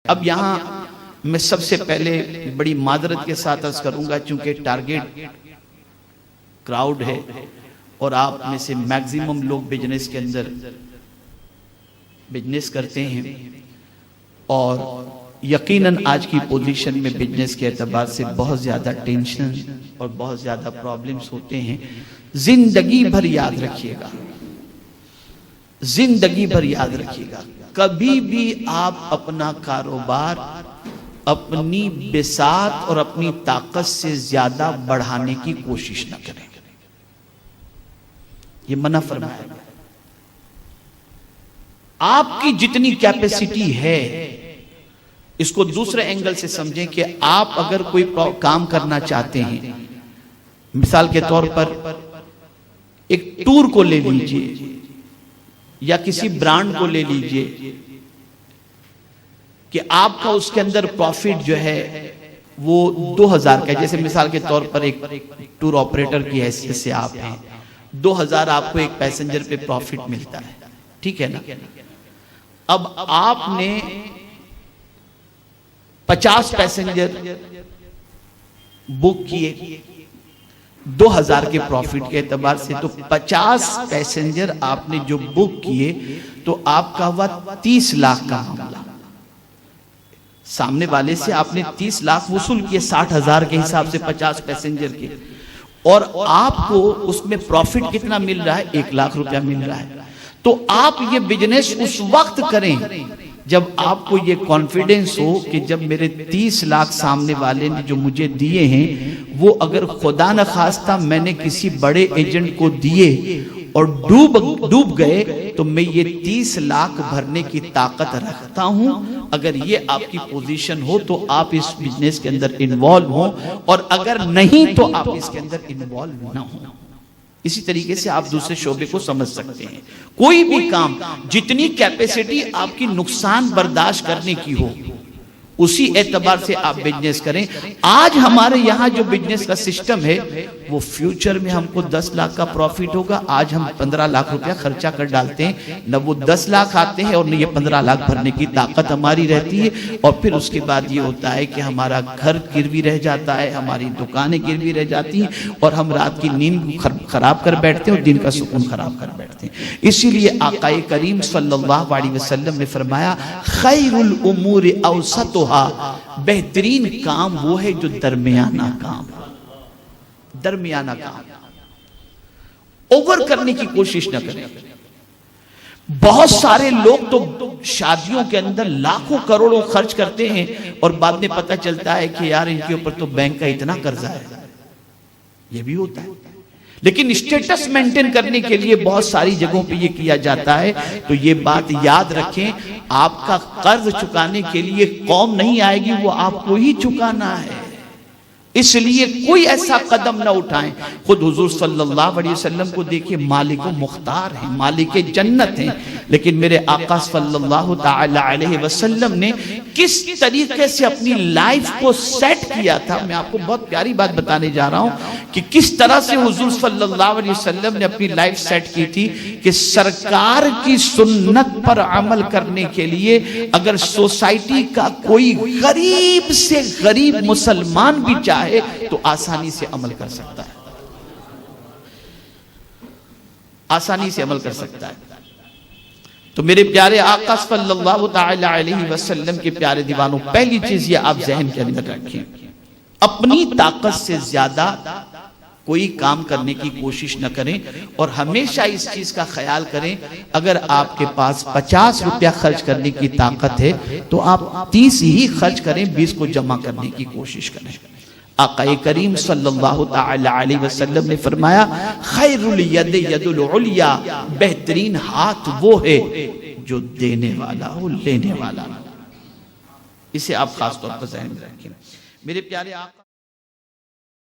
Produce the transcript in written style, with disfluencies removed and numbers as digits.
اب یہاں میں سب سے پہلے بڑی معذرت کے ساتھ عرض کروں گا، چونکہ ٹارگٹ کراؤڈ ہے اور آپ میں سے میکزیمم لوگ بزنس کے اندر بزنس کرتے ہیں، اور یقیناً آج کی پوزیشن میں بزنس کے اعتبار سے بہت زیادہ ٹینشن اور بہت زیادہ پرابلمز ہوتے ہیں۔ زندگی بھر یاد رکھیے گا، زندگی بھر یاد رکھیے گا، کبھی بھی آپ اپنا کاروبار اپنی بساط اور اپنی طاقت سے زیادہ بڑھانے کی کوشش نہ کریں، یہ منع فرمایا گیا۔ آپ کی جتنی کیپیسٹی ہے، اس کو دوسرے اینگل سے سمجھیں کہ آپ اگر کوئی کام کرنا چاہتے ہیں، مثال کے طور پر ایک ٹور کو لے لیجئے یا کسی برانڈ کو لے لیجئے کہ آپ کا اس کے اندر پروفٹ جو ہے وہ 2000 کا ہے، جیسے مثال کے طور پر ایک ٹور آپریٹر کی حیثیت سے آپ ہیں، 2000 آپ کو ایک پیسنجر پہ پروفٹ ملتا ہے، ٹھیک ہے نا؟ اب آپ نے 50 پیسنجر بک کیے 2000 کے پروفٹ کے اعتبار سے، تو 50 پیسنجر آپ نے جو بک کیے تو آپ کا ہوا 30 لاکھ کا معاملہ۔ سامنے والے سے آپ نے 30 لاکھ وصول کیے 60,000 کے حساب سے 50 پیسنجر کے، اور آپ کو اس میں پروفٹ کتنا مل رہا ہے؟ 1 لاکھ روپیہ مل رہا ہے۔ تو آپ یہ بزنس اس وقت کریں جب آپ کو یہ کانفیڈنس ہو کہ جب میرے 30 لاکھ سامنے والے نے جو مجھے دیے ہیں وہ اگر خدا نخواستہ میں نے کسی بڑے ایجنٹ کو دیے اور ڈوب گئے تو میں یہ 30 لاکھ بھرنے کی طاقت رکھتا ہوں۔ اگر یہ آپ کی پوزیشن ہو تو آپ اس بزنس کے اندر انوالو ہوں، اور اگر نہیں تو آپ اس کے اندر انوالو نہ ہوں۔ اسی طریقے سے آپ دوسرے شعبے کو سمجھ سکتے ہیں، کوئی بھی کام جتنی کیپیسٹی آپ کی نقصان برداشت کرنے کی ہو اسی اعتبار سے آپ بزنس کریں۔ آج ہمارے یہاں جو بزنس کا سسٹم ہے وہ فیوچر میں ہم کو 10 لاکھ کا پروفٹ ہوگا، آج ہم 15 لاکھ روپیہ خرچہ کر ڈالتے ہیں، نہ وہ 10 لاکھ آتے ہیں اور نہ یہ 15 لاکھ بھرنے کی طاقت ہماری رہتی ہے، اور پھر اس کے بعد یہ ہوتا ہے کہ ہمارا گھر گروی رہ جاتا ہے، ہماری دکانیں گروی رہ جاتی ہیں، اور ہم رات کی نیند خراب کر بیٹھتے ہیں اور دن کا سکون خراب کر بیٹھتے ہیں۔ اسی لیے آقا کریم صلی اللہ علیہ وسلم نے فرمایا خیر الامور اوسطها، بہترین کام وہ ہے جو درمیانہ کام، درمیانہ کام، اوور کرنے کی کوشش نہ کریں۔ بہت سارے لوگ تو شادیوں کے اندر لاکھوں کروڑوں خرچ کرتے ہیں اور بعد میں پتہ چلتا ہے کہ یار ان کے اوپر تو بینک کا اتنا قرضہ ہے، یہ بھی ہوتا ہے۔ لیکن اسٹیٹس مینٹین کرنے کے لیے بہت ساری جگہوں پہ یہ کیا جاتا ہے، تو یہ بات یاد رکھیں، آپ کا قرض چکانے کے لیے قوم نہیں آئے گی، وہ آپ کو ہی چکانا ہے۔ اس لیے کوئی ایسا قدم نہ اٹھائیں۔ خود حضور صلی اللہ علیہ وسلم کو دیکھیں، مالک و مختار ہیں، مالک جنت ہیں، لیکن میرے آقا صلی اللہ تعالی علیہ وسلم نے کس طریقے سے اپنی لائف کو سیٹ کیا تھا۔ میں آپ کو بہت پیاری بات بتانے جا رہا ہوں کہ کس طرح سے حضور صلی اللہ علیہ وسلم نے اپنی لائف سیٹ کی تھی، کہ سرکار کی سنت پر عمل کرنے کے لیے اگر سوسائٹی کا کوئی غریب سے غریب مسلمان بھی چاہے تو آسانی سے عمل کر سکتا ہے، آسانی سے عمل کر سکتا ہے۔ تو میرے پیارے آقا صلی اللہ تعالی علیہ وسلم کے پیارے دیوانوں، پہلی چیز یہ آپ ذہن کے اندر رکھیں، اپنی طاقت سے زیادہ کوئی کام کرنے کی کوشش نہ کریں، اور ہمیشہ اس چیز کا خیال کریں اگر آپ کے پاس 50 روپیہ خرچ کرنے کی طاقت ہے تو آپ 30 ہی خرچ کریں، 20 کو جمع کرنے کی کوشش کریں۔ آقا کریم صلی اللہ تعالی علیہ وسلم نے فرمایا خیر الید ید العلیا، بہترین ہاتھ وہ ہے جو دینے والا ہو، لینے والا۔ اسے آپ خاص طور پر ذہن میں رکھیں۔ میرے پیارے آقا